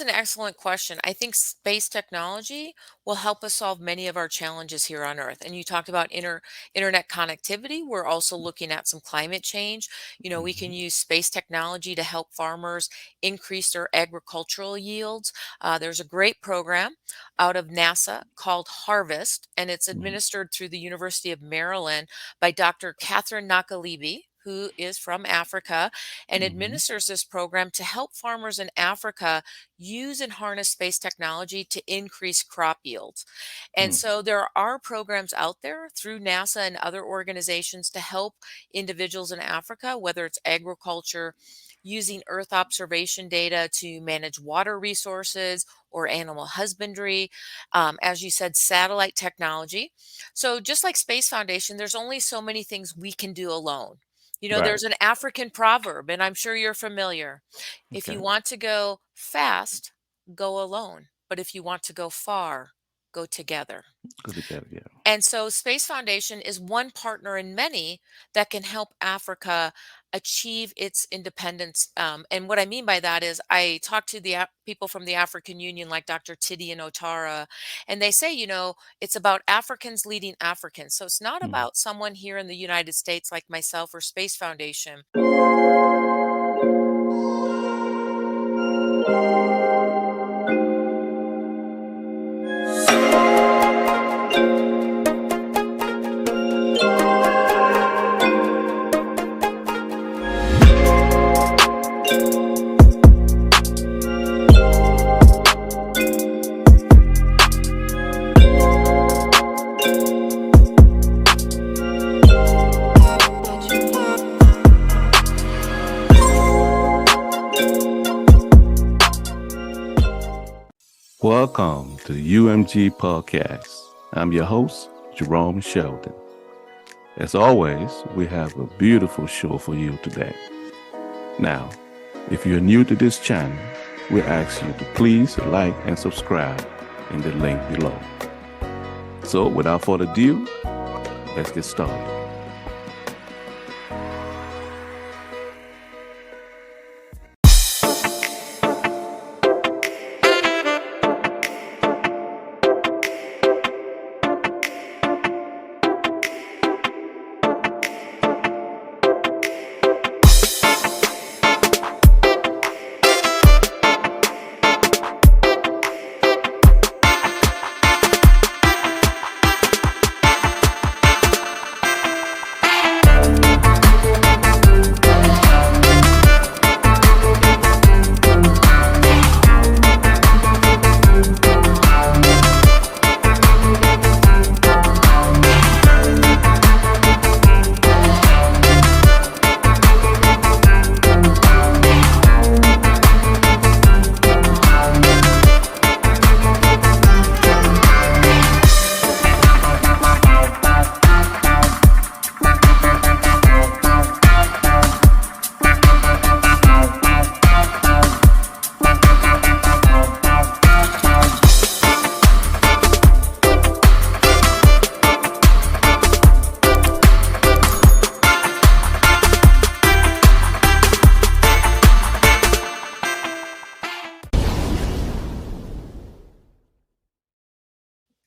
An excellent question. I think space technology will help us solve many of our challenges here on Earth. And you talked about internet connectivity. We're also looking at some climate change. We can Mhm. use space technology to help farmers increase their agricultural yields. There's a great program out of NASA called Harvest, and it's Mhm. administered through the University of Maryland by Dr. Catherine Nakalibi, who is from Africa, and Mhm. administers this program to help farmers in Africa use and harness space technology to increase crop yields. And Mm. so there are programs out there through NASA and other organizations to help individuals in Africa, whether it's agriculture, using Earth observation data to manage water resources or animal husbandry. As you said, satellite technology. So, just like Space Foundation, there's only so many things we can do alone. Right. There's an African proverb, and I'm sure you're familiar. If you Okay. want to go fast, go alone. But if you want to go far, go together. Go together. Yeah. And so Space Foundation is one partner in many that can help Africa achieve its independence. And what I mean by that is I talk to the people from the African Union, like Dr. Tidi and Otara, and they say, it's about Africans leading Africans. So it's not Mm. about someone here in the United States like myself or Space Foundation. Welcome to the UMG podcast. I'm your host, Jerome Sheldon. As always, we have a beautiful show for you today. Now, if you're new to this channel, we ask you to please like and subscribe in the link below. So, without further ado, let's get started.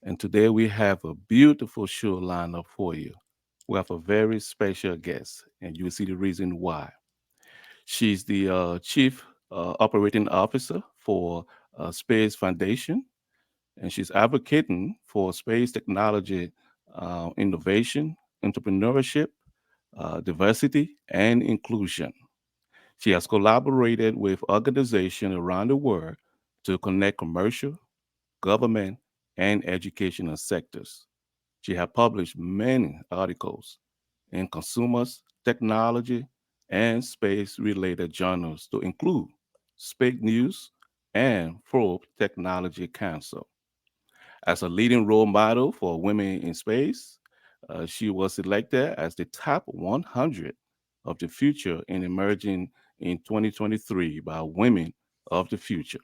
And today we have a beautiful show lineup for you. We have a very special guest, and you'll see the reason why. She's the Chief Operating Officer for Space Foundation, and she's advocating for space technology innovation, entrepreneurship, diversity, and inclusion. She has collaborated with organizations around the world to connect commercial, government, and educational sectors. She has published many articles in consumers, technology, and space related journals to include Space News and Forbes Technology Council. As a leading role model for women in space, she was selected as the top 100 of the future in emerging in 2023 by Women of the Future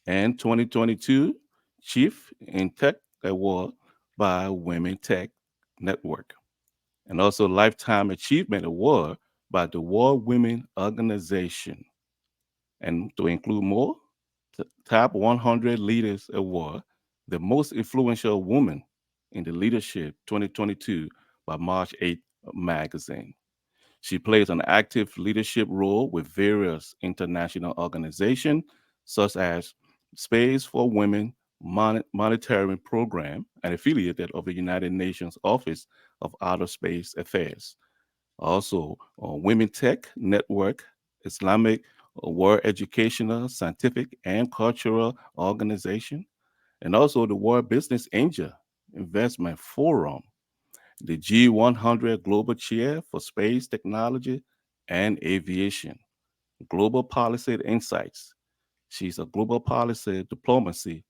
and 2022 Chief in Tech Award by Women Tech Network, and also Lifetime Achievement Award by the World Women Organization. And to include more, Top 100 Leaders Award, the most influential woman in the leadership 2022 by March 8th magazine. She plays an active leadership role with various international organizations such as Space for Women Monitoring Program, and affiliated of the United Nations Office of Outer Space Affairs. Also, Women Tech Network, Islamic World Educational, Scientific, and Cultural Organization, and also the World Business Angel Investment Forum, the G100 Global Chair for Space Technology and Aviation, Global Policy Insights. She's a Global Policy Diplomacy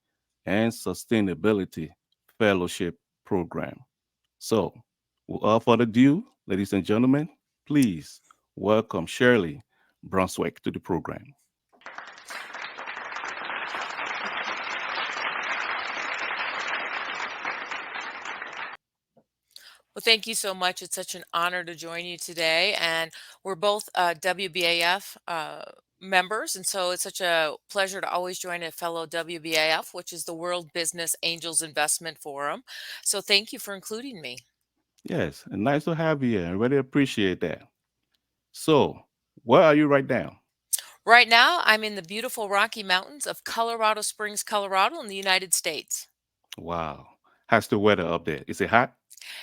and Sustainability Fellowship Program. So, without further ado, ladies and gentlemen, please welcome Shelli Brunswick to the program. Well, thank you so much. It's such an honor to join you today. And we're both WBAF members. And so it's such a pleasure to always join a fellow WBAF, which is the World Business Angels Investment Forum. So thank you for including me. Yes, and nice to have you here. I really appreciate that. So, where are you right now? Right now, I'm in the beautiful Rocky Mountains of Colorado Springs, Colorado, in the United States. Wow. How's the weather up there? Is it hot?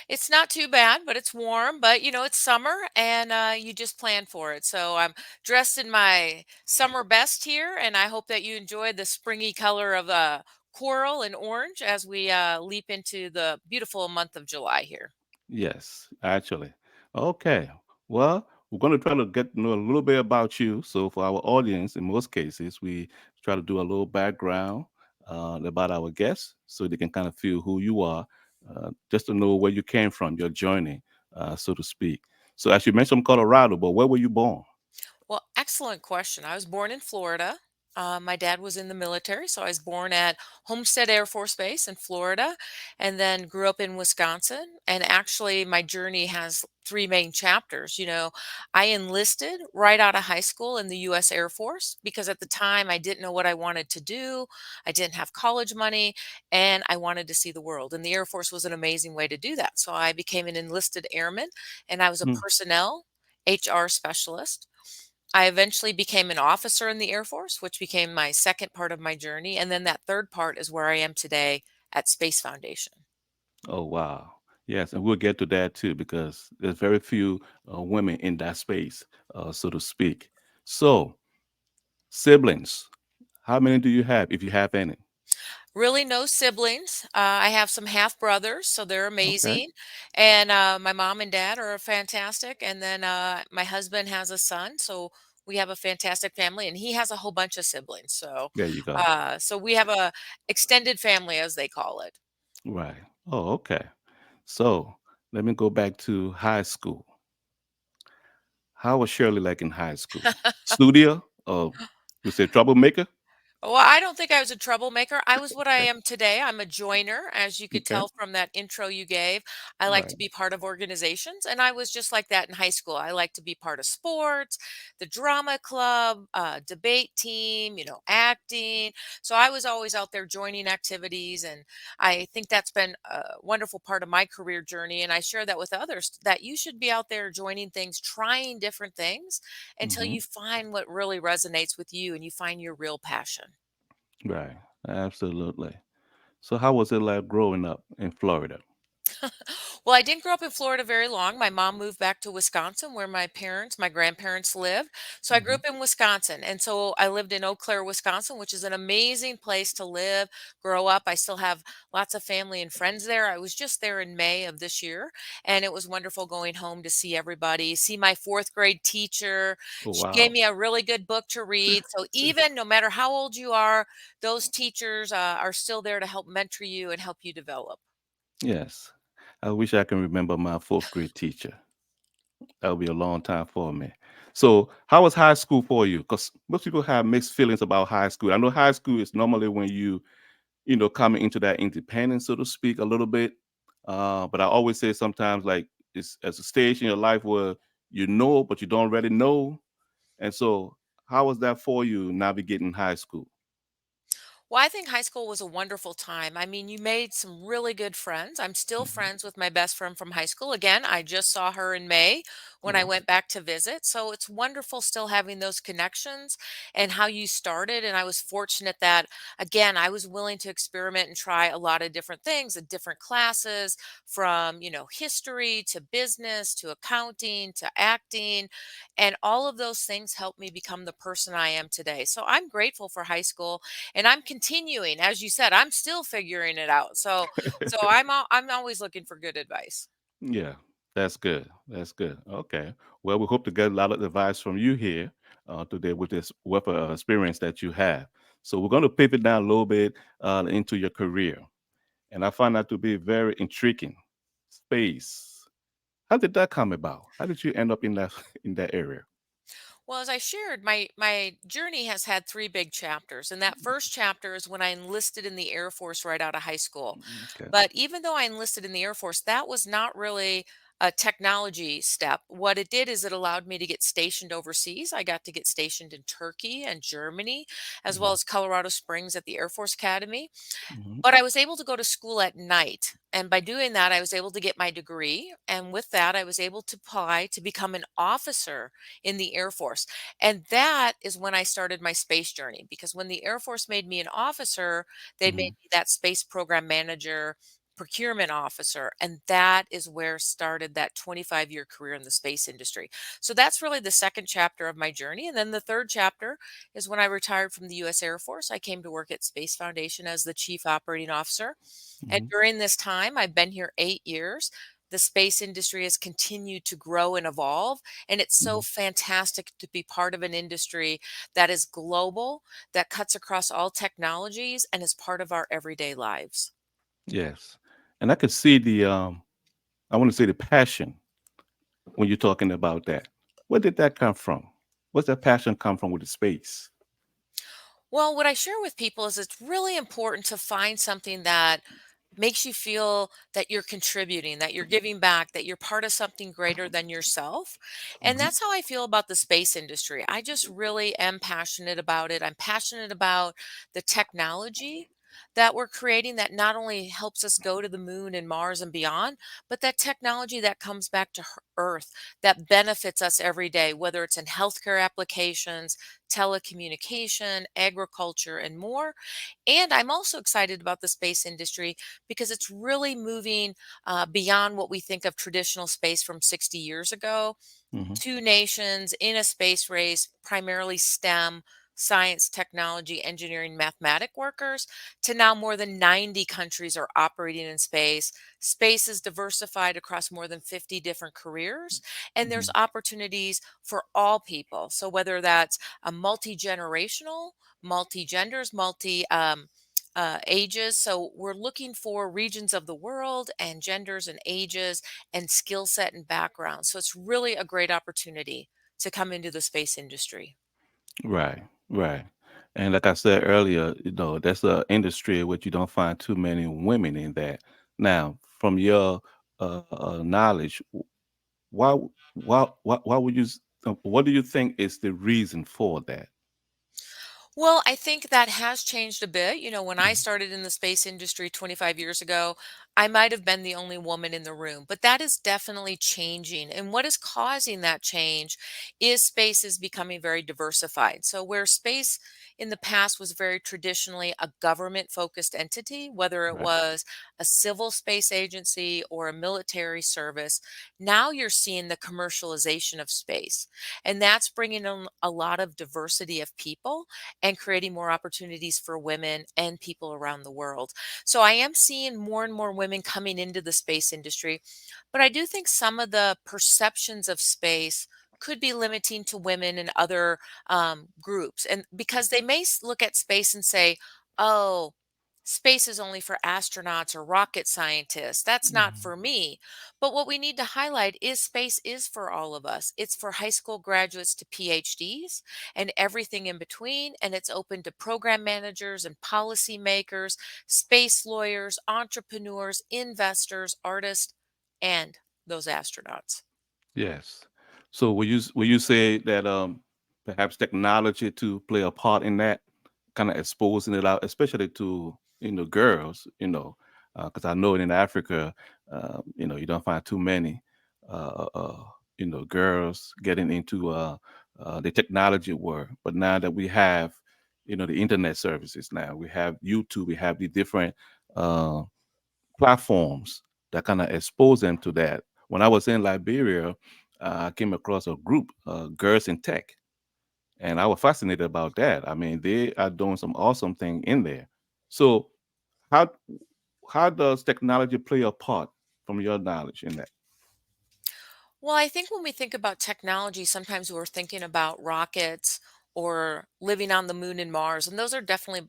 It's not too bad, but it's warm. But it's summer, and you just plan for it. So I'm dressed in my summer best here, and I hope that you enjoy the springy color of coral and orange as we leap into the beautiful month of July here. Yes, actually. Okay. Well, we're going to try to get to know a little bit about you. So, for our audience, in most cases, we try to do a little background about our guests so they can kind of feel who you are, just to know where you came from, your journey, so to speak. So, as you mentioned, Colorado, but where were you born? Well, excellent question. I was born in Florida. My dad was in the military, so I was born at Homestead Air Force Base in Florida, and then grew up in Wisconsin. And actually, my journey has three main chapters. I enlisted right out of high school in the U.S. Air Force because at the time I didn't know what I wanted to do. I didn't have college money, and I wanted to see the world. And the Air Force was an amazing way to do that. So I became an enlisted airman, and I was a Mm. personnel HR specialist. I eventually became an officer in the Air Force, which became my second part of my journey. And then that third part is where I am today at Space Foundation. Oh, wow. Yes, and we'll get to that too because there's very few women in that space, so to speak. So, siblings, how many do you have, if you have any? Really, no siblings. I have some half brothers, so they're Okay, amazing. And my mom and dad are fantastic. And then my husband has a son, so we have a fantastic family. And he has a whole bunch of siblings. So, there you go. so we have a extended family, as they call it. Right. Oh, okay. So let me go back to high school. How was Shirley like in high school? Studio? We say troublemaker? Well, I don't think I was a troublemaker. I was what I Okay. am today. I'm a joiner, as you could Okay. tell from that intro you gave. I like to Right. be part of organizations, and I was just like that in high school. I like to be part of sports, the drama club, debate team, acting. So I was always out there joining activities, and I think that's been a wonderful part of my career journey. And I share that with others that you should be out there joining things, trying different things until Hmm. you find what really resonates with you and you find your real passion. Right. Absolutely. So how was it like growing up in Florida? Well, I didn't grow up in Florida very long. My mom moved back to Wisconsin where my grandparents live. So I grew Hmm. up in Wisconsin. And so I lived in Eau Claire, Wisconsin, which is an amazing place to live, grow up. I still have lots of family and friends there. I was just there in May of this year, and it was wonderful going home to see everybody, see my fourth grade teacher. Oh, She gave wow. me a really good book to read. So even no matter how old you are, those teachers are still there to help mentor you and help you develop. Yes. I wish I can remember my fourth grade teacher. That would be a long time for me. So, how was high school for you? Because most people have mixed feelings about high school. I know high school is normally when you coming into that independence, so to speak, a little bit. But I always say sometimes like it's as a stage in your life where you know, but you don't really know. And so, how was that for you navigating high school? Well, I think high school was a wonderful time. I mean, you made some really good friends. I'm still Mhm. friends with my best friend from high school. Again, I just saw her in May when I Oh, went back to visit. So it's wonderful still having those connections and how you started. And I was fortunate that, again, I was willing to experiment and try a lot of different things and different classes from, history to business to accounting to acting. And all of those things helped me become the person I am today. So I'm grateful for high school and I'm continuing, as you said, I'm still figuring it out. So I'm always looking for good advice. yeah, that's good. That's good. Okay. Well, we hope to get a lot of advice from you here today with this wealth of experience that you have. So we're going to pivot down a little bit into your career, and I find that to be very intriguing. Space. How did that come about? How did you end up in that in that area? Well, as I shared, my journey has had three big chapters, and that first chapter is when I enlisted in the Air Force right out of high school. Okay. But even though I enlisted in the Air Force, that was not really a technology step. What it did is it allowed me to get stationed overseas. I got to get stationed in Turkey and Germany, as well Hmm. as Colorado Springs at the Air Force Academy. Hmm. But I was able to go to school at night, and by doing that, I was able to get my degree, and with that, I was able to apply to become an officer in the Air Force, and that is when I started my space journey, because when the Air Force made me an officer, they Hmm. made me that space program manager, procurement officer, and that is where started that 25-year career in the space industry. So that's really the second chapter of my journey, and then the third chapter is when I retired from the US Air Force. I came to work at Space Foundation as the chief operating officer. And Hmm. during this time, I've been here 8 years. The space industry has continued to grow and evolve. And it's so Hmm. fantastic to be part of an industry that is global, that cuts across all technologies, and is part of our everyday lives. Yes, and I could see the I want to say the passion when you're talking about that. Where did that come from? Where's that passion come from with the space? Well, what I share with people is it's really important to find something that makes you feel that you're contributing, that you're giving back, that you're part of something greater than yourself. And Hmm. that's how I feel about the space industry. I just really am passionate about it. I'm passionate about the technology that we're creating that not only helps us go to the moon and Mars and beyond, but that technology that comes back to Earth that benefits us every day, whether it's in healthcare applications, telecommunication, agriculture, and more. And I'm also excited about the space industry because it's really moving beyond what we think of traditional space from 60 years ago. Hmm. Two nations in a space race, primarily STEM, science, technology, engineering, mathematic workers, to now more than 90 countries are operating in space. Space is diversified across more than 50 different careers, and Hmm. there's opportunities for all people. So whether that's a multi-generational, multi-genders, ages. So we're looking for regions of the world and genders and ages and skill set and background. So it's really a great opportunity to come into the space industry. Right, right. And like I said earlier, that's an industry which you don't find too many women in that. Now, from your knowledge, why would you? What do you think is the reason for that? Well, I think that has changed a bit. When I Mhm. started in the space industry 25 years ago, I might have been the only woman in the room, but that is definitely changing. And what is causing that change is space is becoming very diversified. So, where space in the past was very traditionally a government focused entity, whether it Right. was a civil space agency or a military service, now you're seeing the commercialization of space. And that's bringing in a lot of diversity of people and creating more opportunities for women and people around the world. So I am seeing more and more women coming into the space industry, but I do think some of the perceptions of space could be limiting to women and other groups. And because they may look at space and say, oh, space is only for astronauts or rocket scientists. That's not Mhm. for me. But what we need to highlight is space is for all of us. It's for high school graduates to PhDs and everything in between. And it's open to program managers and policymakers, space lawyers, entrepreneurs, investors, artists, and those astronauts. Yes. So will you say that perhaps technology to play a part in that kind of exposing it out, especially to girls. Because I know in Africa, you don't find too many girls getting into the technology world. But now that we have the internet services, now we have YouTube, we have the different uh, platforms that kind of expose them to that. When I was in Liberia, I came across a group, Girls in Tech, and I was fascinated about that. I mean, they are doing some awesome thing in there. So, how how does technology play a part from your knowledge in that? Well, I think when we think about technology, sometimes we're thinking about rockets or living on the moon and Mars, and those are definitely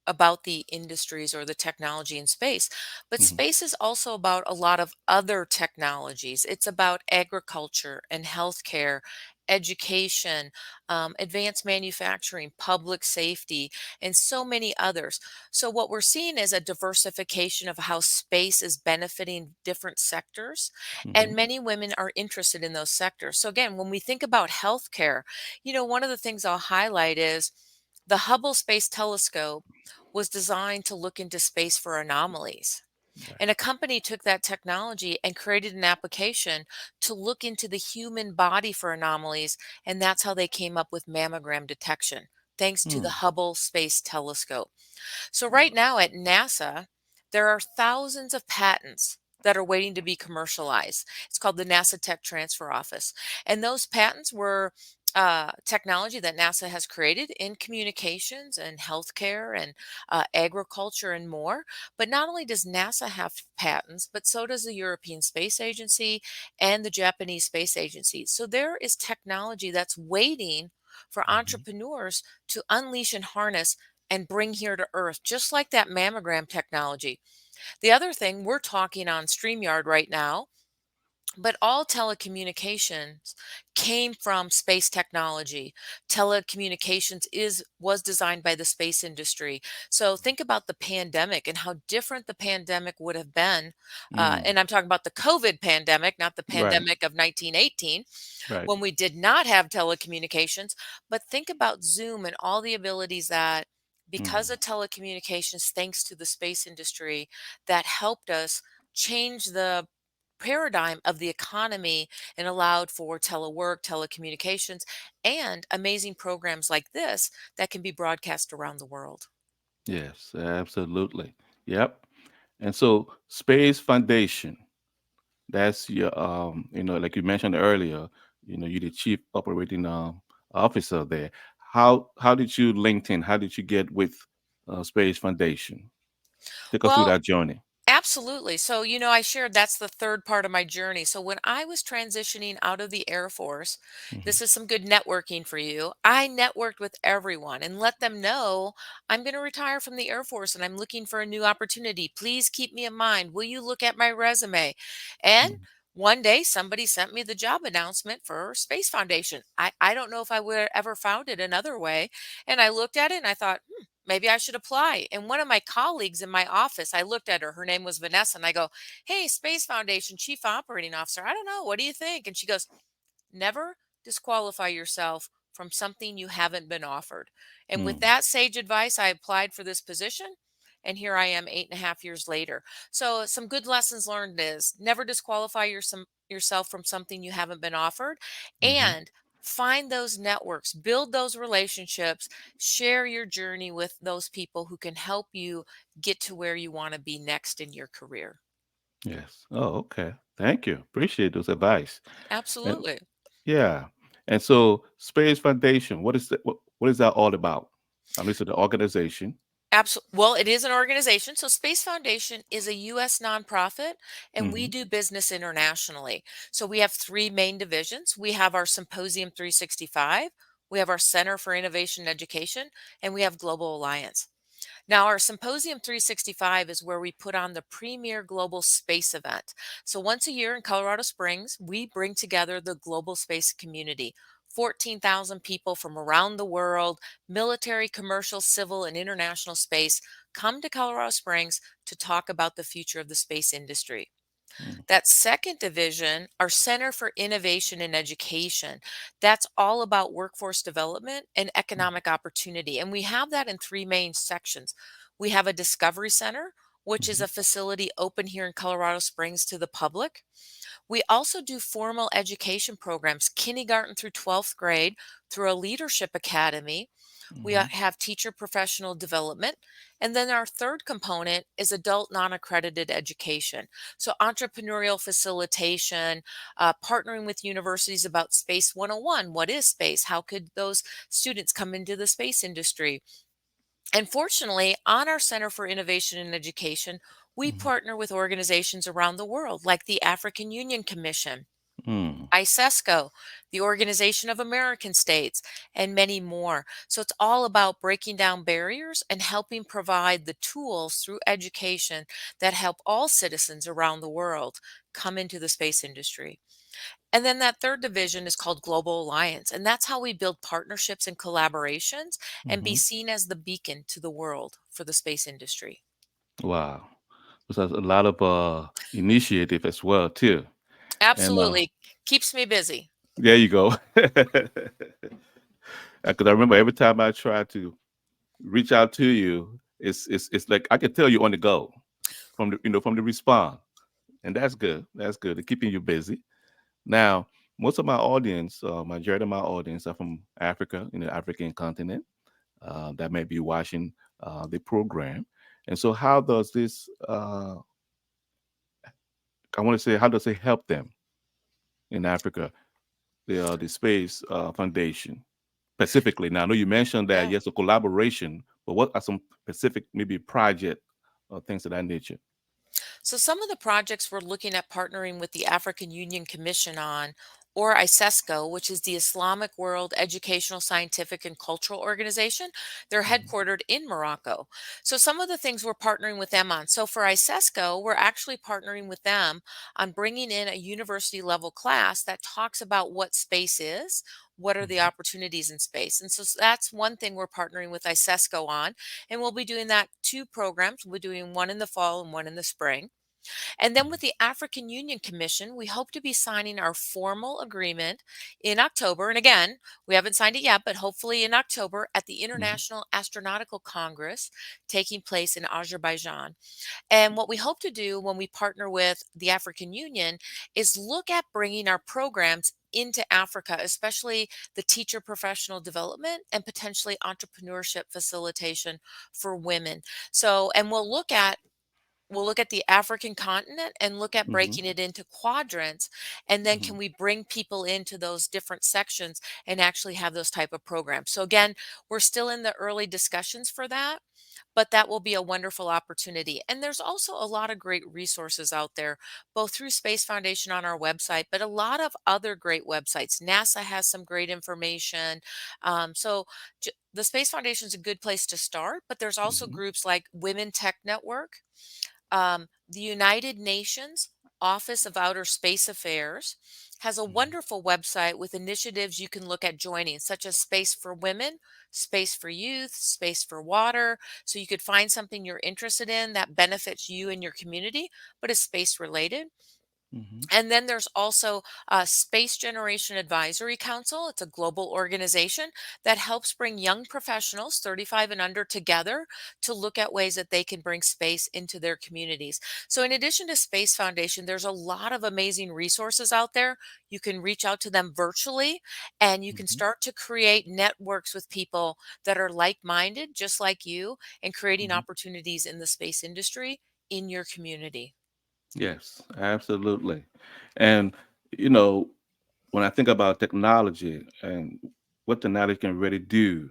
about the industries or the technology in space. But Hmm. space is also about a lot of other technologies. It's about agriculture and healthcare, education, advanced manufacturing, public safety, and so many others. So what we're seeing is a diversification of how space is benefiting different sectors, Hmm. and many women are interested in those sectors. So again, when we think about healthcare, one of the things I'll highlight is the Hubble Space Telescope was designed to look into space for anomalies. Yeah. And a company took that technology and created an application to look into the human body for anomalies. And that's how they came up with mammogram detection, thanks to the Mm. Hubble Space Telescope. So right now at NASA, there are thousands of patents that are waiting to be commercialized. It's called the NASA Tech Transfer Office. And those patents were technology that NASA has created in communications and healthcare and agriculture and more. But not only does NASA have patents, but so does the European Space Agency and the Japanese Space Agency. So there is technology that's waiting for Mhm. entrepreneurs to unleash and harness and bring here to earth, just like that mammogram technology. The other thing, we're talking on StreamYard right now, but all telecommunications came from space technology. Telecommunications was designed by the space industry. So think about the pandemic and how different the pandemic would have been. Mm. And I'm talking about the COVID pandemic, not the Right. pandemic of 1918, Right. when we did not have telecommunications. But think about Zoom and all the abilities that, because Mm. of telecommunications, thanks to the space industry, that helped us change the paradigm of the economy and allowed for telework, telecommunications, and amazing programs like this that can be broadcast around the world. Yes, absolutely. Yep. And so, Space Foundation. That's your, like you mentioned earlier. You're the chief operating officer there. How did you LinkedIn? How did you get with Space Foundation? Take us through Well, that journey. absolutely. So, I shared that's the third part of my journey. So, when I was transitioning out of the Air Force, Hmm. this is some good networking for you. I networked with everyone and let them know I'm going to retire from the Air Force and I'm looking for a new opportunity. Please keep me in mind. Will you look at my resume? And one day somebody sent me the job announcement for Space Foundation. I don't know if I would have ever found it another way. And I looked at it and I thought, maybe I should apply. And one of my colleagues in my office, I looked at her, her name was Vanessa, and I go, "Hey, Space Foundation Chief Operating Officer, I don't know. What do you think?" And she goes, "Never disqualify yourself from something you haven't been offered." And with Mm. that sage advice, I applied for this position. And here I am 8.5 years later. So, some good lessons learned is never disqualify yourself from something you haven't been offered, Hmm. and find those networks, build those relationships, share your journey with those people who can help you get to where you want to be next in your career. Yes. Oh, okay. Thank you. Appreciate those advice. And Absolutely. yeah. And so, Space Foundation. What is that all about? This is the organization. Absolutely. Well, it is an organization. So, Space Foundation is a U.S. nonprofit, and we Hmm. do business internationally. So, we have three main divisions. We have our Symposium 365, we have our Center for Innovation and Education, and we have Global Alliance. Now, our Symposium 365 is where we put on the premier global space event. So, once a year in Colorado Springs, we bring together the global space community. 14,000 people from around the world, military, commercial, civil, and international space, come to Colorado Springs to talk about the future of the space industry. Mm, That second division, our Center for Innovation and Education, that's all about workforce development and mm, economic opportunity. And we have that in three main sections. We have a Discovery Center, which is mhm, a facility open here in Colorado Springs to the public. We also do formal education programs, kindergarten through 12th grade, through a leadership academy. We mhm, have teacher professional development. And then our third component is adult non accredited education. So, entrepreneurial facilitation, partnering with universities about Space 101. What is space? How could those students come into the space industry? And fortunately, on our Center for Innovation and Education, we mhm, partner with organizations around the world like the African Union Commission, mm, ISESCO, the Organization of American States, and many more. So it's all about breaking down barriers and helping provide the tools through education that help all citizens around the world come into the space industry. And then that third division is called Global Alliance. And that's how we build partnerships and collaborations and be mhm. seen as the beacon to the world for the space industry. Wow. So a lot of initiative as well too. And Absolutely. Keeps me busy. there you go. Because I remember every time I try to reach out to you, it's like I can tell you on the go from the from the response, and that's good. That's good. They're keeping you busy. Now, most of my audience, majority of my audience are from Africa, in the African continent, that may be watching the program. And so, how does this? I want to say, how does it help them in Africa? The Space Foundation specifically. Now, I know you mentioned that Yeah. yes, a collaboration, but what are some specific maybe project or things of that nature? So some of the projects we're looking at partnering with the African Union Commission on, or ISESCO, which is the Islamic World Educational, Scientific, and Cultural Organization. They're Mhm, headquartered in Morocco. So some of the things we're partnering with them on. So for ISESCO, we're actually partnering with them on bringing in a university level class that talks about what space is. What are the mhm, opportunities in space? And so that's one thing we're partnering with ISESCO on. And we'll be doing that two programs. We'll be doing one in the fall and one in the spring. And then mhm, with the African Union Commission, we hope to be signing our formal agreement in October. And again, we haven't signed it yet, but hopefully in October at the mhm, International Astronautical Congress taking place in Azerbaijan. And what we hope to do when we partner with the African Union is look at bringing our programs into Africa, especially the teacher professional development and potentially entrepreneurship facilitation for women. So, and we'll look at the African continent and look at mhm, breaking it into quadrants. And then mhm. can we bring people into those different sections and actually have those type of programs? So again, we're still in the early discussions for that, but that will be a wonderful opportunity. And there's also a lot of great resources out there, both through Space Foundation on our website, but a lot of other great websites. NASA has some great information. The Space Foundation is a good place to start, but there's also Mhm, groups like Women Tech Network, the United Nations Office of Outer Space Affairs has a mhm, wonderful website with initiatives you can look at joining, such as Space for Women, Space for Youth, Space for Water. So you could find something you're interested in that benefits you and your community, but is space related. mhm, And then there's also Space Generation Advisory Council. It's a global organization that helps bring young professionals, 35 and under, together to look at ways that they can bring space into their communities. So, in addition to Space Foundation, there's a lot of amazing resources out there. You can reach out to them virtually and you can mhm, start to create networks with people that are like minded, just like you, and creating mhm. opportunities in the space industry in your community. Yes, absolutely. And you know, when I think about technology and what technology can really do,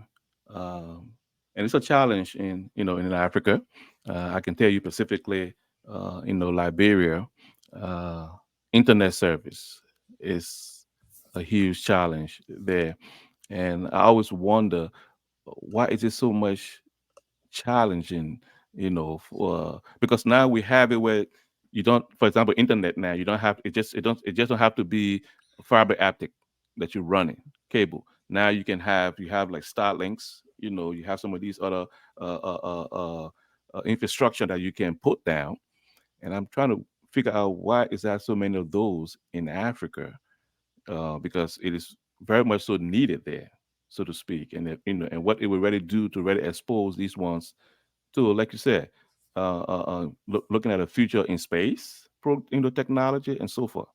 um, and it's a challenge in in Africa. I can tell you specifically, Liberia, uh, internet service is a huge challenge there, and I always wonder why is it so much challenging, for because now we have it where you don't, for example, internet now, you don't have it just don't have to be fiber optic that you're running cable. Now you have like Starlinks, you have some of these other infrastructure that you can put down. And I'm trying to figure out why is there so many of those in Africa, because it is very much so needed there, so to speak, and and what it would really do to really expose these ones to, like you said, looking at a future in space, technology, and so forth.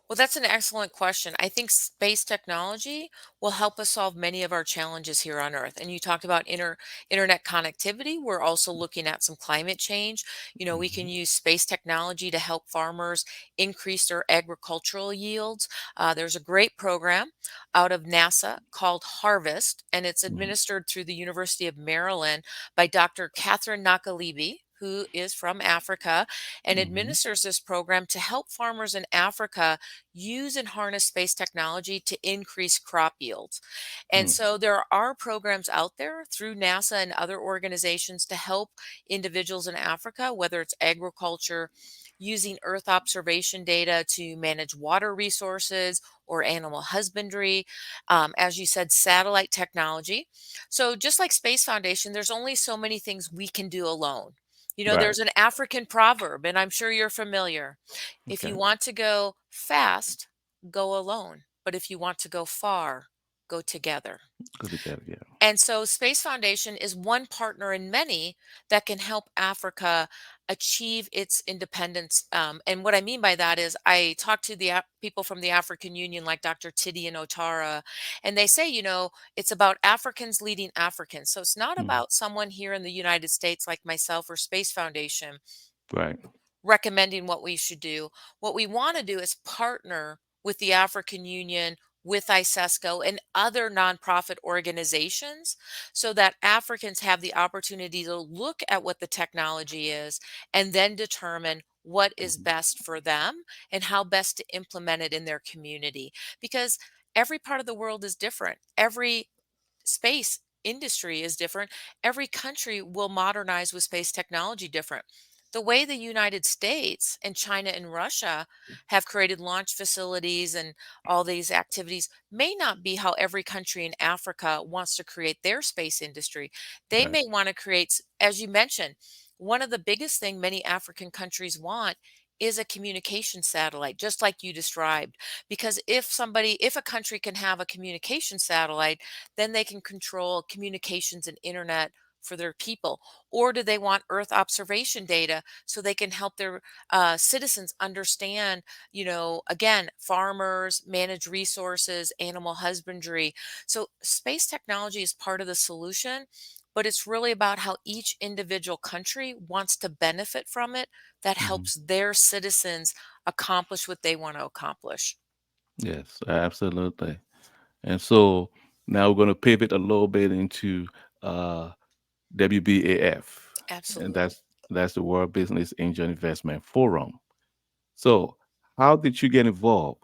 Well, that's an excellent question. I think space technology will help us solve many of our challenges here on Earth. And you talked about internet connectivity. We're also looking at some climate change. We can Hmm. use space technology to help farmers increase their agricultural yields. There's a great program out of NASA called Harvest, and it's Hmm. administered through the University of Maryland by Dr. Catherine Nakalibi, who is from Africa and Hmm. administers this program to help farmers in Africa use and harness space technology to increase crop yields. And Hmm. so there are programs out there through NASA and other organizations to help individuals in Africa, whether it's agriculture, using Earth observation data to manage water resources or animal husbandry. As you said, satellite technology. So just like Space Foundation, there's only so many things we can do alone. Right. There's an African proverb, and I'm sure you're familiar. If you Okay. want to go fast, go alone. But if you want to go far, go together. Go together. Yeah. And so Space Foundation is one partner in many that can help Africa achieve its independence. And what I mean by that is I talk to the people from the African Union, like Dr. Tidiane Otara, and they say, it's about Africans leading Africans. So it's not Hmm. about someone here in the United States like myself or Space Foundation Right. recommending what we should do. What we want to do is partner with the African Union, with ISESCO, and other nonprofit organizations so that Africans have the opportunity to look at what the technology is and then determine what is Hmm. best for them and how best to implement it in their community. Because every part of the world is different. Every space industry is different. Every country will modernize with space technology different. The way the United States and China and Russia have created launch facilities and all these activities may not be how every country in Africa wants to create their space industry. They Right. may want to create, as you mentioned, one of the biggest thing many African countries want is a communication satellite, just like you described. Because if a country can have a communication satellite, then they can control communications and internet for their people. Or do they want Earth observation data so they can help their citizens understand, again, farmers, manage resources, animal husbandry. So space technology is part of the solution, but it's really about how each individual country wants to benefit from it that Hmm. helps their citizens accomplish what they want to accomplish. Yes, absolutely. And so now we're going to pivot a little bit into uh, WBAF, and Absolutely. that's the World Business Angel Investment Forum. So, how did you get involved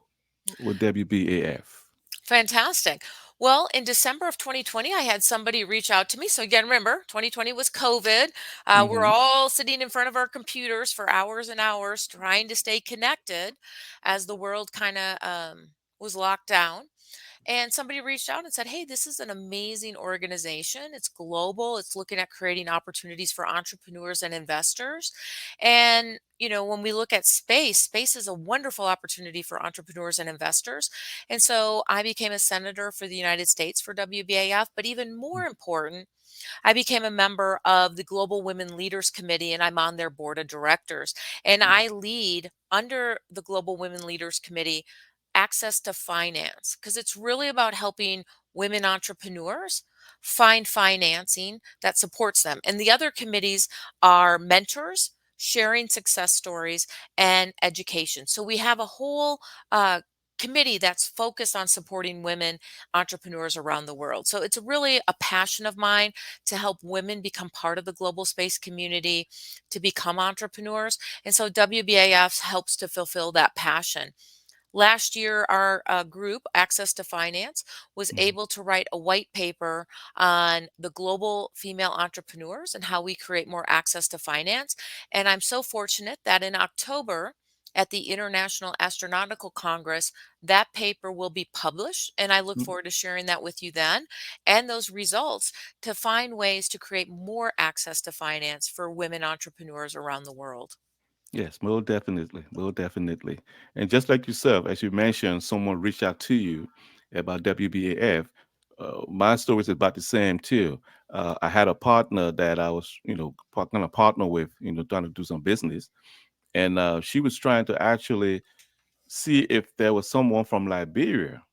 with WBAF? Fantastic. Well, in December of 2020, I had somebody reach out to me. So, again, remember, 2020 was COVID. We're Hmm. all sitting in front of our computers for hours and hours trying to stay connected as the world kind of was locked down. And somebody reached out and said, "Hey, this is an amazing organization. It's global. It's looking at creating opportunities for entrepreneurs and investors. And, when we look at space, space is a wonderful opportunity for entrepreneurs and investors." And so I became a senator for the United States for WBAF. But even more important, I became a member of the Global Women Leaders Committee, and I'm on their board of directors. And I lead under the Global Women Leaders Committee access to finance because it's really about helping women entrepreneurs find financing that supports them. And the other committees are mentors, sharing success stories, and education. So we have a whole committee that's focused on supporting women entrepreneurs around the world. So it's really a passion of mine to help women become part of the global space community, to become entrepreneurs. And so WBAF helps to fulfill that passion. Last year, our group, Access to Finance, was Hmm. able to write a white paper on the global female entrepreneurs and how we create more access to finance. And I'm so fortunate that in October, at the International Astronautical Congress, that paper will be published. And I look forward to sharing that with you then and those results to find ways to create more access to finance for women entrepreneurs around the world. Yes, most definitely, most definitely. And just like yourself, as you mentioned, someone reached out to you about WBAF. My story is about the same too. I had a partner that I was, kind of partner with, trying to do some business, and she was trying to actually see if there was someone from Liberia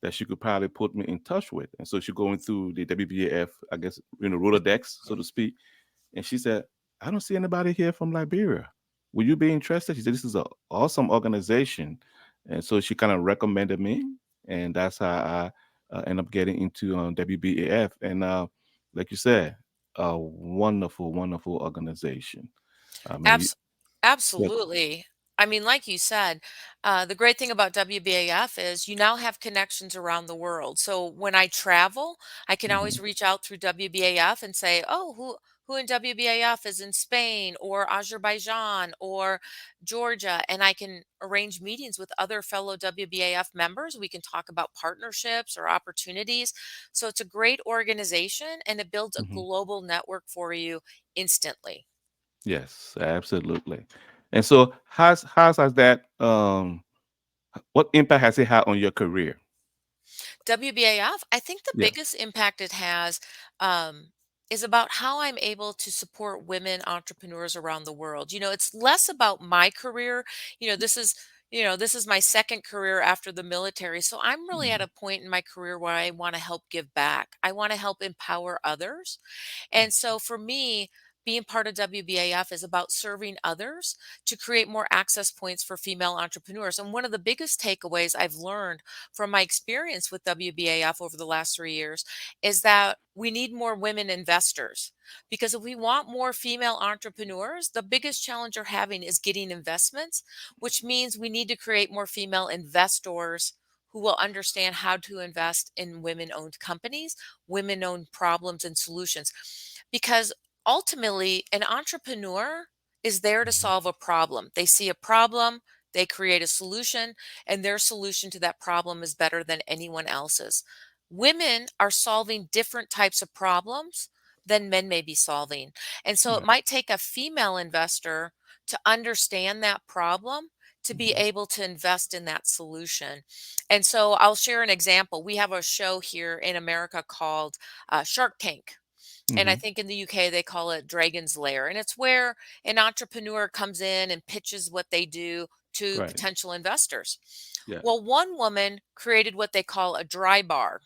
that she could probably put me in touch with. And so she's going through the WBAF, I guess, Rolodex, so to speak. And she said, I don't see anybody here from Liberia. Will you be interested? She said, this is an awesome organization. And so she kind of recommended me. And that's how I end up getting into WBAF. And like you said, a wonderful, wonderful organization. I mean, Abs yeah. Absolutely. I mean, like you said, the great thing about WBAF is you now have connections around the world. So when I travel, I can always Mhm, reach out through WBAF and say, "Oh, who in WBAF is in Spain or Azerbaijan or Georgia?" And I can arrange meetings with other fellow WBAF members. We can talk about partnerships or opportunities. So it's a great organization and it builds a mhm. global network for you instantly. Yes, absolutely. And so, how's has that? What impact has it had on your career? WBAF, I think the Yeah. biggest impact it has is about how I'm able to support women entrepreneurs around the world. It's less about my career. This is my second career after the military. So I'm really at Mhm, a point in my career where I want to help give back. I want to help empower others. And so for me, being part of WBAF is about serving others to create more access points for female entrepreneurs. And one of the biggest takeaways I've learned from my experience with WBAF over the last 3 years is that we need more women investors. Because if we want more female entrepreneurs, the biggest challenge we're having is getting investments, which means we need to create more female investors who will understand how to invest in women owned companies, women owned problems and solutions. Because ultimately, an entrepreneur is there to mhm. solve a problem. They see a problem, they create a solution, and their solution to that problem is better than anyone else's. Women are solving different types of problems than men may be solving. And so it Right. might take a female investor to understand that problem to be Mhm, able to invest in that solution. And so I'll share an example. We have a show here in America called Shark Tank. And I mhm. think in the UK they call it Dragon's Lair. And it's where an entrepreneur comes in and pitches what they do to Right. potential investors. Yeah. Well, one woman created what they call a dry bar.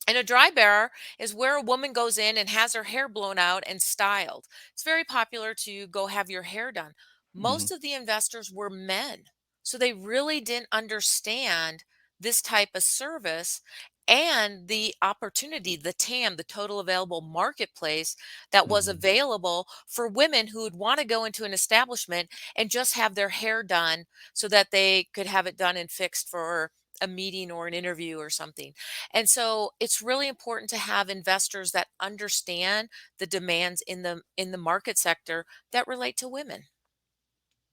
And a dry bar is where a woman goes in and has her hair blown out and styled. It's very popular to go have your hair done. Mhm. Most of the investors were men. So they really didn't understand this type of service and the opportunity, the TAM, the total available marketplace that was Mhm. available for women who would want to go into an establishment and just have their hair done so that they could have it done and fixed for a meeting or an interview or something. And so it's really important to have investors that understand the demands in the market sector that relate to women.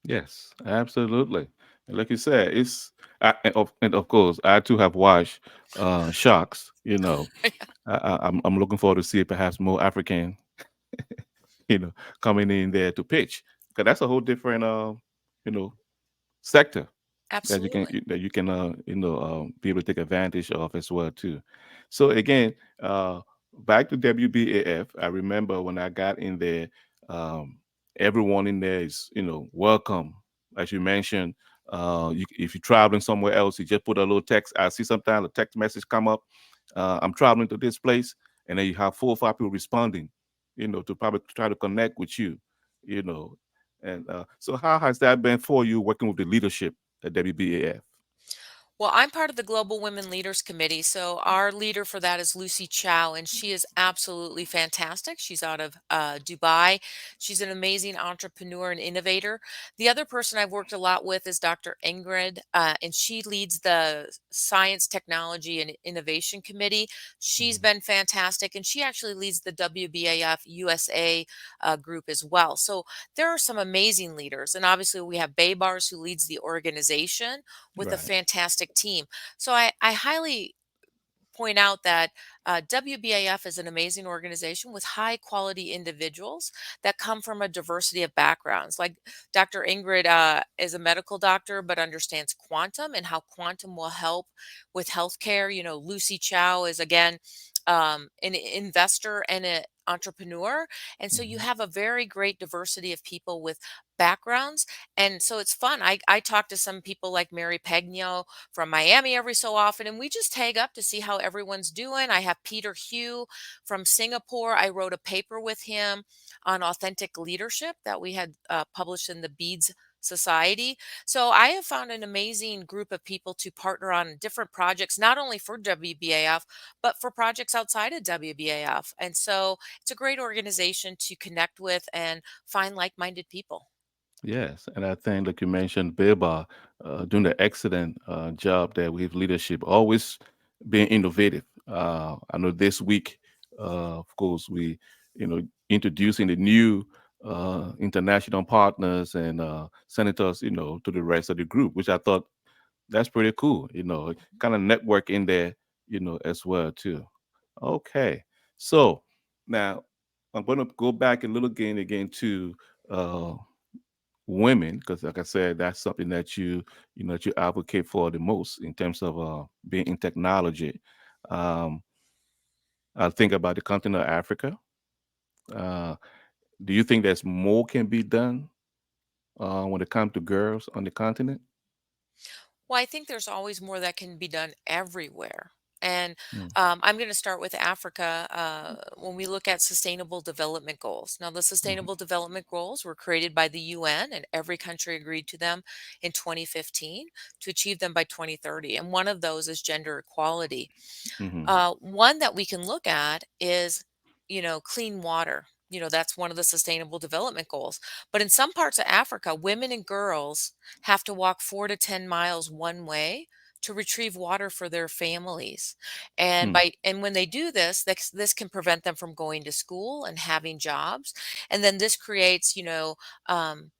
Yes, absolutely. And like you said, and of course, I too have watched Sharks. I'm looking forward to see perhaps more African, you know, coming in there to pitch because that's a whole different, you know, sector Absolutely. that you can be able to take advantage of as well too. So again, uh back to WBAF, I remember when I got in there, um everyone in there is welcome. As you mentioned, if you're traveling somewhere else, you just put a little text. I see sometimes a text message come up, I'm traveling to this place, and then you have 4 or 5 people responding, to probably try to connect with you, you know and so how has that been for you working with the leadership at WBAF? Well, I'm part of the Global Women Leaders Committee. So our leader for that is Lucy Chow, and she is absolutely fantastic. She's out of Dubai. She's an amazing entrepreneur and innovator. The other person I've worked a lot with is Dr. Ingrid, and she leads the Science, Technology, and Innovation Committee. She's Mhm. been fantastic, and she actually leads the WBAF USA group as well. So there are some amazing leaders, and obviously we have Baybars who leads the organization with a Right. fantastic team. So I highly point out that WBAF is an amazing organization with high quality individuals that come from a diversity of backgrounds. Like Dr. Ingrid is a medical doctor, but understands quantum and how quantum will help with healthcare. You know, Lucy Chow is again an investor and an entrepreneur. And so you Mhm. have a very great diversity of people with backgrounds. And so it's fun. I talk to some people like Mary Pegno from Miami every so often, and we just tag up to see how everyone's doing. I have Peter Hugh from Singapore. I wrote a paper with him on authentic leadership that we had published in the Beads Society. So I have found an amazing group of people to partner on different projects, not only for WBAF, but for projects outside of WBAF. And so it's a great organization to connect with and find like minded people. Yes, and I think, like you mentioned, Biba doing the excellent job there with leadership, always being innovative. I know this week, of course, we, introducing the new international partners and senators, to the rest of the group, which I thought that's pretty cool. Kind of network in there, as well too. Okay, so now I'm going to go back a little again to. Uh, Women, because like I said, that's something that that you advocate for the most in terms of being in technology. um I think about the continent of Africa. uh do you think there's more can be done when it comes to girls on the continent? Well, I think there's always more that can be done everywhere. And Mm, I'm going to start with Africa when we look at sustainable development goals. Now, the mhm, sustainable development goals were created by the UN, and every country agreed to them in 2015 to achieve them by 2030. And one of those is gender equality. mhm, One that we can look at is, clean water. That's one of the sustainable development goals. But in some parts of Africa, women and girls have to walk 4 to 10 miles one way to retrieve water for their families. And mm, and when they do this, this can prevent them from going to school and having jobs. And then this creates, um,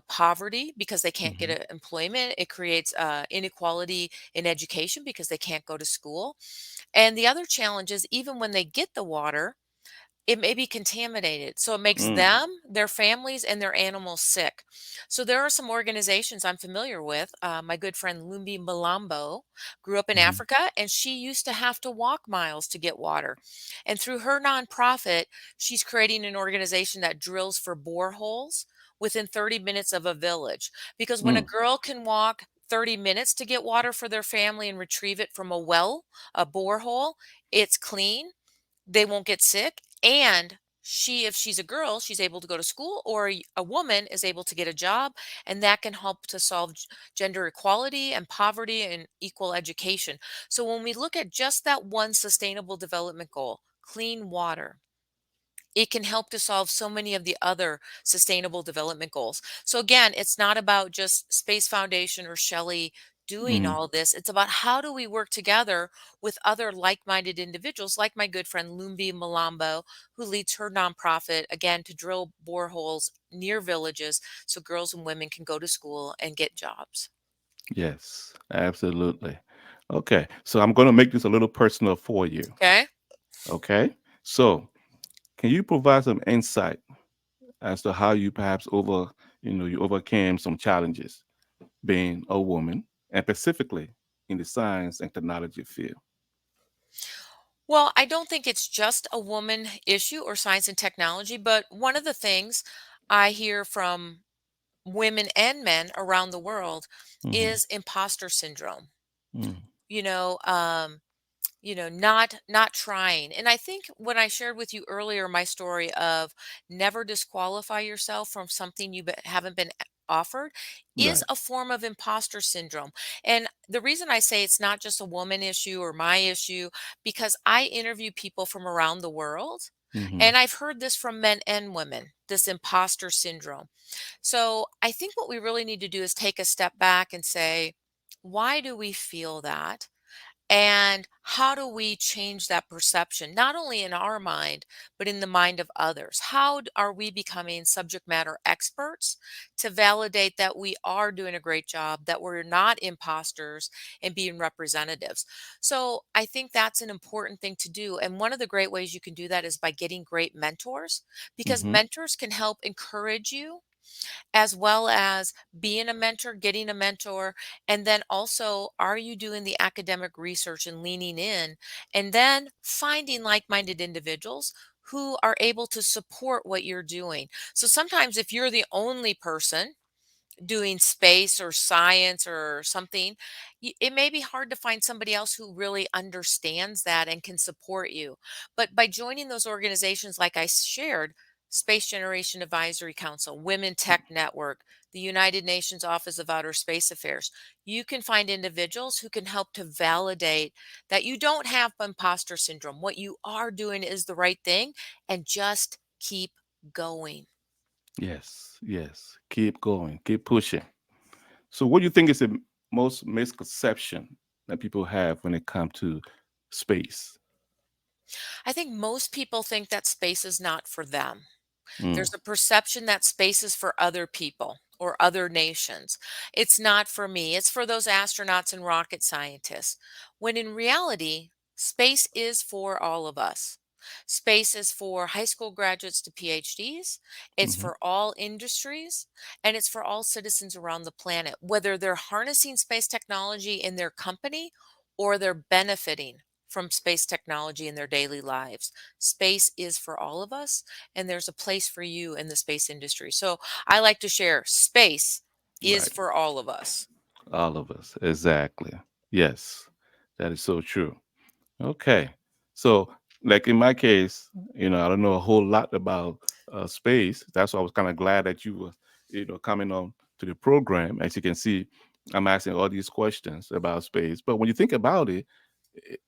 poverty because they can't get mhm, employment. It creates inequality in education because they can't go to school. And the other challenge is even when they get the water, it may be contaminated. So it makes mm, them, their families, and their animals sick. So there are some organizations I'm familiar with. My good friend Lumbi Malambo grew up in mhm, Africa, and she used to have to walk miles to get water. And through her nonprofit, she's creating an organization that drills for boreholes within 30 minutes of a village. Because when a mm, girl can walk 30 minutes to get water for their family and retrieve it from a well, a borehole, it's clean, they won't get sick, and if she's a girl, she's able to go to school, or a woman is able to get a job, and that can help to solve gender equality and poverty and equal education. So when we look at just that one sustainable development goal, clean water, it can help to solve so many of the other sustainable development goals. So again, it's not about just Space Foundation or Shelli doing mhm. all this. It's about how do we work together with other like-minded individuals, like my good friend Lumbi Malambo, who leads her nonprofit, again, to drill boreholes near villages so girls and women can go to school and get jobs. Yes, absolutely. Okay, so I'm going to make this a little personal for you. Okay. Okay, so can you provide some insight as to how you perhaps you overcame some challenges being a woman, and specifically in the science and technology field? Well, I don't think it's just a woman issue or science and technology, but one of the things I hear from women and men around the world Mhm, is imposter syndrome. mm, You know, um, not trying. And I think when I shared with you earlier my story of never disqualify yourself from something you haven't been offered is right. a form of imposter syndrome. And the reason I say it's not just a woman issue or my issue, because I interview people from around the world, Mhm, and I've heard this from men and women, this imposter syndrome. So I think what we really need to do is take a step back and say, why do we feel that? And how do we change that perception, not only in our mind, but in the mind of others? Are we becoming subject matter experts to validate that we are doing a great job, that we're not imposters and being representatives? So I think that's an important thing to do. And one of the great ways you can do that is by getting great mentors, because Hmm. mentors can help encourage you as well as being a mentor, getting a mentor, and then also, are you doing the academic research and leaning in, and then finding like minded individuals who are able to support what you're doing. So sometimes, if you're the only person doing space or science or something, it may be hard to find somebody else who really understands that and can support you. But by joining those organizations, like I shared, Space Generation Advisory Council, Women Tech Network, the United Nations Office of Outer Space Affairs, you can find individuals who can help to validate that you don't have imposter syndrome. What you are doing is the right thing, and just keep going. Yes, yes. Keep going, keep pushing. So, what do you think is the most misconception that people have when it comes to space? I think most people think that space is not for them. Mm, There's a perception that space is for other people or other nations. It's not for me, it's for those astronauts and rocket scientists. When in reality, space is for all of us. Space is for high school graduates to PhDs, it's mhm. for all industries, and it's for all citizens around the planet, whether they're harnessing space technology in their company or they're benefiting from space technology in their daily lives. Space is for all of us, and there's a place for you in the space industry. So I like to share space is Right. for all of us. All of us. Exactly. Yes. That is so true. Okay. So, like in my case, I don't know a whole lot about space. That's why I was kind of glad that you were, coming on to the program. As you can see, I'm asking all these questions about space. But when you think about it,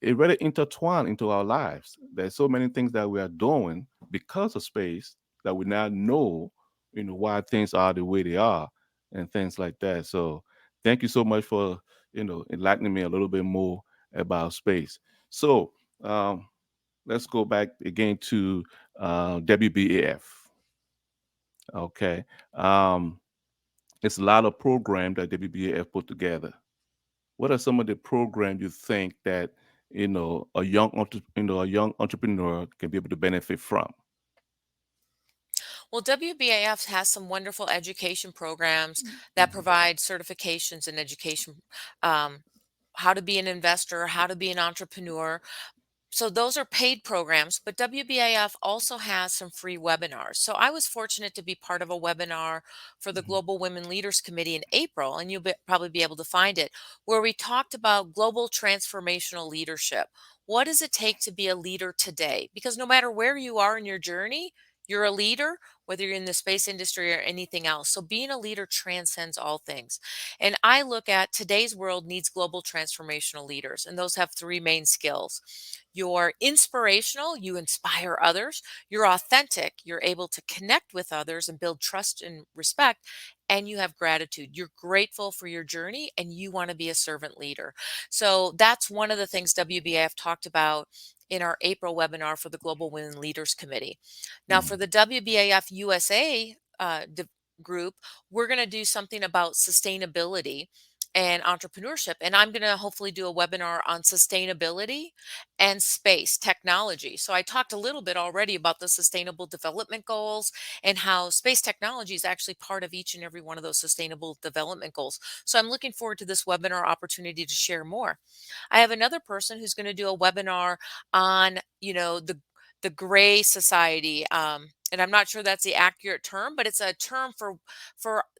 it really intertwined into our lives. There's so many things that we are doing because of space that we now know, why things are the way they are and things like that. So, thank you so much for, enlightening me a little bit more about space. So let's go back again to WBAF. Okay. Um, it's a lot of programs that WBAF put together. What are some of the programs you think that a young entrepreneur can be able to benefit from? Well, WBAF has some wonderful education programs that provide certifications in education, um, how to be an investor, how to be an entrepreneur. So those are paid programs, but WBAF also has some free webinars. So I was fortunate to be part of a webinar for the Mhm. Global Women Leaders Committee in April, and probably be able to find it, where we talked about global transformational leadership. What does it take to be a leader today? Because no matter where you are in your journey, you're a leader, whether you're in the space industry or anything else. So being a leader transcends all things. And I look at today's world needs global transformational leaders, and those have three main skills. You're inspirational, you inspire others. You're authentic, you're able to connect with others and build trust and respect. And you have gratitude. You're grateful for your journey and you want to be a servant leader. So that's one of the things WBAF talked about in our April webinar for the Global Women Leaders Committee. Now, for Mhm. the WBAF USA group, we're going to do something about sustainability and entrepreneurship. And I'm going to hopefully do a webinar on sustainability and space technology. So I talked a little bit already about the sustainable development goals and how space technology is actually part of each and every one of those sustainable development goals. So I'm looking forward to this webinar opportunity to share more. I have another person who's going to do a webinar on, the gray society. And I'm not sure that's the accurate term, but it's a term for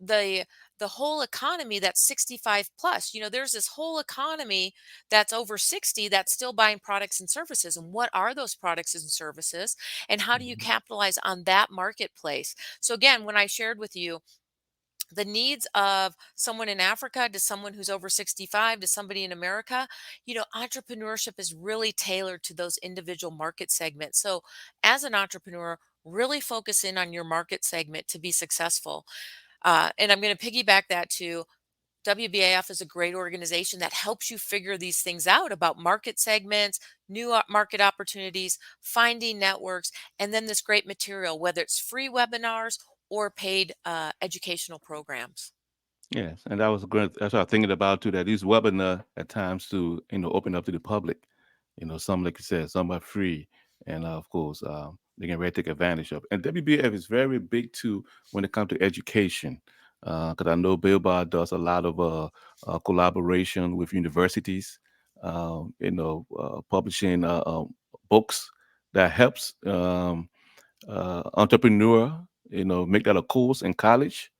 the whole economy that's 65 plus. There's this whole economy that's over 60 that's still buying products and services. And what are those products and services? And how do you Mhm. capitalize on that marketplace? So again, when I shared with you the needs of someone in Africa to someone who's over 65 to somebody in America, entrepreneurship is really tailored to those individual market segments. So, as an entrepreneur, really focus in on your market segment to be successful. And I'm going to piggyback that to WBAF is a great organization that helps you figure these things out about market segments, new market opportunities, finding networks, and then this great material, whether it's free webinars or paid educational programs. Yes, and that was great. That's what I was thinking about too. That these webinar at times to open up to the public. Some like you said, some are free, and of course they can really take advantage of. And WBF is very big too when it comes to education, because I know Billboard does a lot of collaboration with universities. Publishing books that helps entrepreneur. Make that a course in college,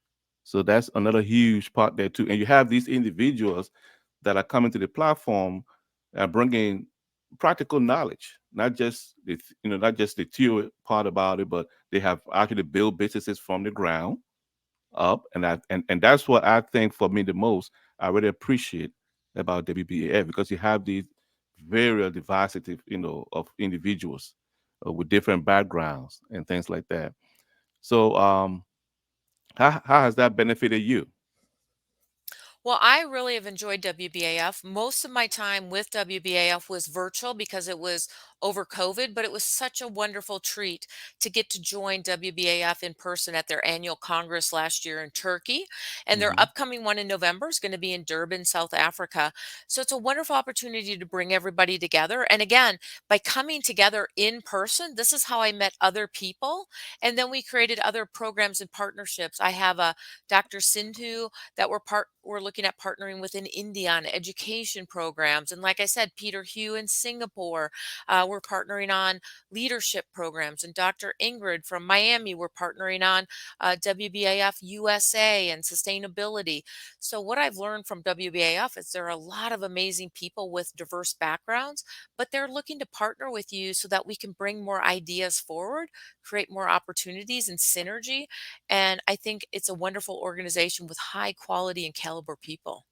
so that's another huge part there too. And you have these individuals that are coming to the platform, bringing practical knowledge, not just the theory part about it, but they have actually built businesses from the ground up. And that's what I think for me the most. I really appreciate about WBAF because you have these very diversity, of individuals with different backgrounds and things like that. So, how has that benefited you? Well, I really have enjoyed WBAF. Most of my time with WBAF was virtual because it was over COVID, but it was such a wonderful treat to get to join WBAF in person at their annual Congress last year in Turkey. And their Hmm. upcoming one in November is going to be in Durban, South Africa. So it's a wonderful opportunity to bring everybody together. And again, by coming together in person, this is how I met other people. And then we created other programs and partnerships. I have a Dr. Sindhu that we're looking at partnering with in India on education programs. And like I said, Peter Hugh in Singapore, we're partnering on leadership programs. And Dr. Ingrid from Miami, we're partnering on WBAF USA and sustainability. So what I've learned from WBAF is there are a lot of amazing people with diverse backgrounds, but they're looking to partner with you so that we can bring more ideas forward, create more opportunities and synergy, and I think it's a wonderful organization with high quality and caliber people.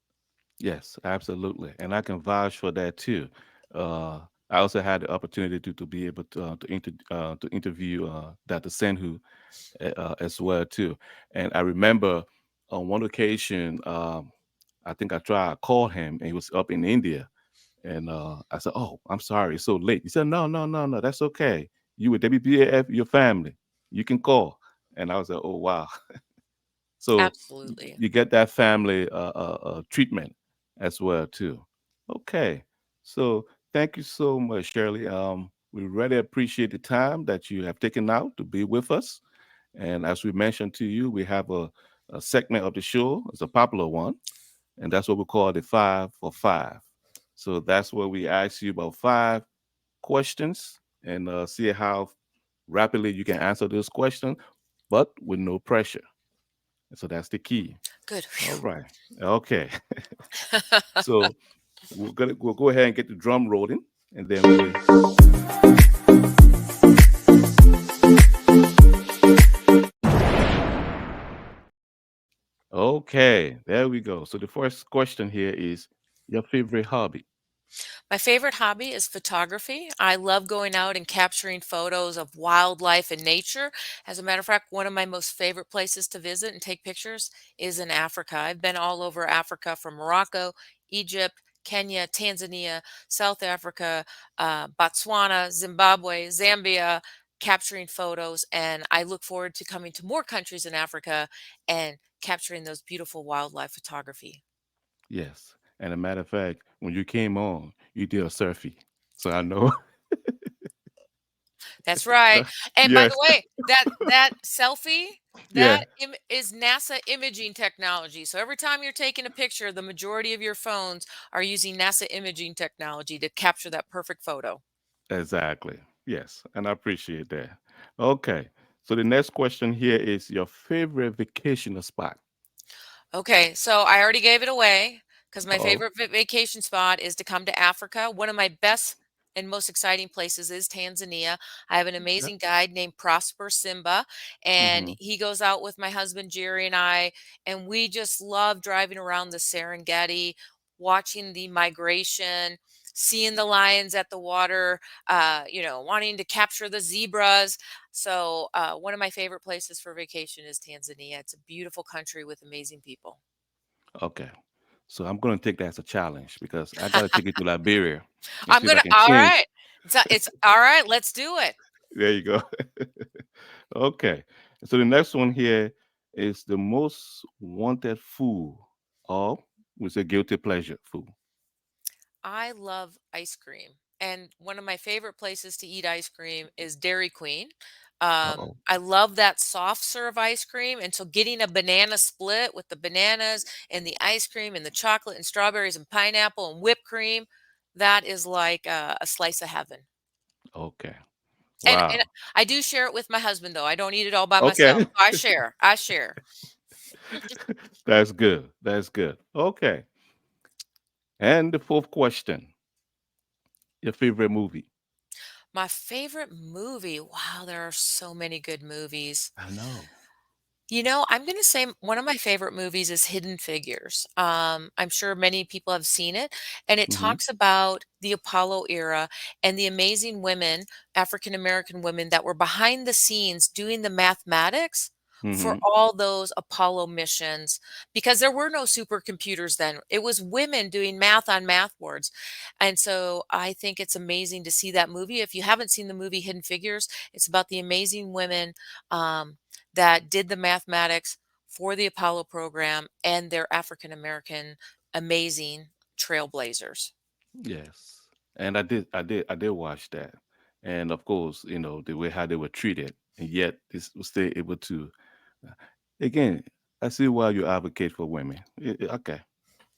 Yes, absolutely, and I can vouch for that too. Uh, I also had the opportunity to be able to interview Dr. Senhu as well too, and I remember on one occasion, I think I tried to call him, and he was up in India, and I said, "Oh, I'm sorry, it's so late." He said, "No, no, no, no, that's okay. You with WBAF, your family, you can call." And I was like, "Oh wow." So Absolutely. you get that family treatment as well too. Okay, so thank you so much, Shirley. We really appreciate the time that you have taken out to be with us. And as we mentioned to you, we have a segment of the show. It's a popular one, and that's what we call the 5 for 5. So that's where we ask you about 5 questions and see how rapidly you can answer those questions, but with no pressure. So that's the key. Good. All right. Okay. So we'll go ahead and get the drum rolling, and then we. Okay, there we go. So the first question here is your favorite hobby. My favorite hobby is photography. I love going out and capturing photos of wildlife and nature. As a matter of fact, one of my most favorite places to visit and take pictures is in Africa. I've been all over Africa from Morocco, Egypt, Kenya, Tanzania, South Africa, Botswana, Zimbabwe, Zambia, capturing photos. And I look forward to coming to more countries in Africa and capturing those beautiful wildlife photography. Yes. And a matter of fact, when you came on, you did a surfie. So I know. That's right. And by Yes. the way, that selfie, Yeah. is NASA imaging technology. So every time you're taking a picture, the majority of your phones are using NASA imaging technology to capture that perfect photo. Exactly. Yes. And I appreciate that. Okay. So the next question here is your favorite vacation spot. Okay, so I already gave it away because my Oh, favorite vacation spot is to come to Africa. One of my best and most exciting places is Tanzania. I have an yeah. amazing guide named Prosper Simba, and Hmm. he goes out with my husband Jerry and I, and we just love driving around the Serengeti, watching the migration, seeing the lions at the water, wanting to capture the zebras. So, one of my favorite places for vacation is Tanzania. It's a beautiful country with amazing people. Okay. So I'm gonna take that as a challenge because I gotta take it to Liberia and I'm see if I gonna can all change. right. It's all right, let's do it. There you go. Okay. So the next one here is the most wanted food, or we say guilty pleasure food. I love ice cream, and one of my favorite places to eat ice cream is Dairy Queen. Uh-oh. I love that soft serve ice cream, and so getting a banana split with the bananas and the ice cream and the chocolate and strawberries and pineapple and whipped cream, that is like a slice of heaven. Okay. And Wow. I do share it with my husband, though. I don't eat it all by myself. Okay. I share. I share. That's good. That's good. Okay. And the fourth question, your favorite movie? My favorite movie. Wow, there are so many good movies. I know. I'm going to say one of my favorite movies is Hidden Figures. I'm sure many people have seen it, and it Hmm. talks about the Apollo era and the amazing women, African American women, that were behind the scenes doing the mathematics for Hmm. all those Apollo missions because there were no supercomputers then. It was women doing math on math boards. And so I think it's amazing to see that movie. If you haven't seen the movie Hidden Figures, it's about the amazing women. That did the mathematics for the Apollo program, and they're African American, amazing trailblazers. Yes. And I did watch that. And of course, the way how they were treated, and yet this was still able to. uh, Again, I see why you advocate for women. Okay,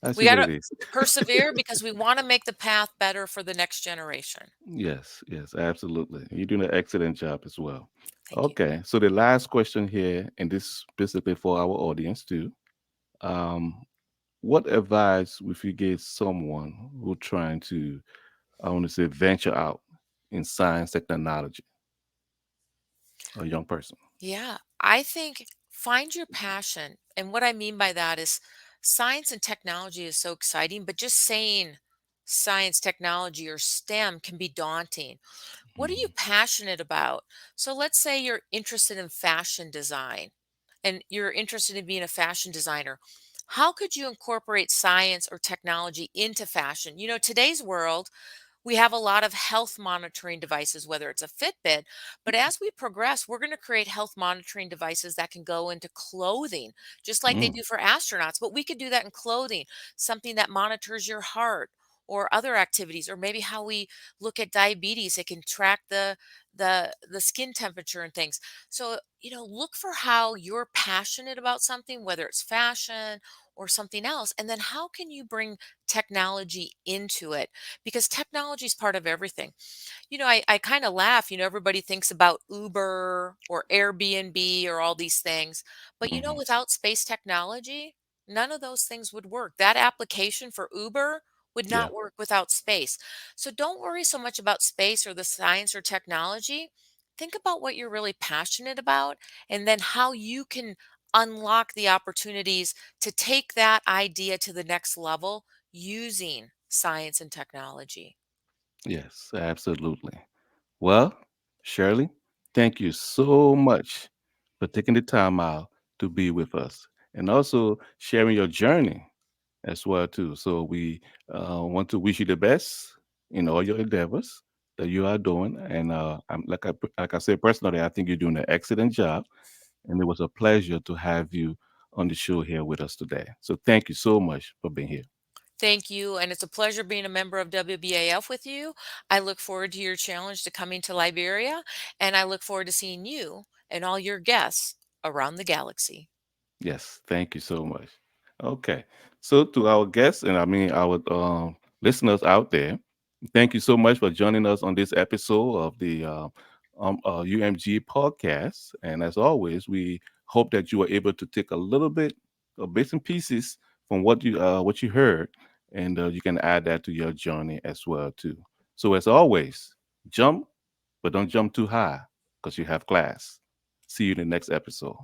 I We see got what to it is. persevere because we want to make the path better for the next generation. Yes, yes, absolutely. You're doing an excellent job as well. Thank you. Okay, so the last question here, and this specifically for our audience too. Um, what advice would you give someone who trying to, I want to say, venture out in science technology, a young person? Yeah, I think find your passion. And what I mean by that is science and technology is so exciting, but just saying science, technology, or STEM can be daunting. What are you Mhm. passionate about? So let's say you're interested in fashion design and you're interested in being a fashion designer. How could you incorporate science or technology into fashion? Today's world, we have a lot of health monitoring devices, whether it's a Fitbit, but as we progress, we're going to create health monitoring devices that can go into clothing, just like they Mm, do for astronauts. But we could do that in clothing, something that monitors your heart or other activities, or maybe how we look at diabetes. It can track the skin temperature and things. So, look for how you're passionate about something, whether it's fashion or something else, and then how can you bring technology into it? Because technology is part of everything. I kind of laugh. Everybody thinks about Uber or Airbnb or all these things. But, mhm. without space technology, none of those things would work. That application for Uber would Yeah. not work without space. So don't worry so much about space or the science or technology. Think about what you're really passionate about and then how you can unlock the opportunities to take that idea to the next level using science and technology. Yes, absolutely. Well, Shirley, thank you so much for taking the time out to be with us and also sharing your journey as well too. So we want to wish you the best in all your endeavors that you are doing. And like I said personally, I think you're doing an excellent job. And it was a pleasure to have you on the show here with us today. So thank you so much for being here. Thank you. And it's a pleasure being a member of WBAF with you. I look forward to your challenge to coming to Liberia, and I look forward to seeing you and all your guests around the galaxy. Yes, thank you so much. Okay, so to our guests and I mean our listeners out there, thank you so much for joining us on this episode of the UMG podcast. And as always, we hope that you were able to take a little bit of bits and pieces from what you heard, and you can add that to your journey as well too. So as always, jump, but don't jump too high because you have class. See you in the next episode.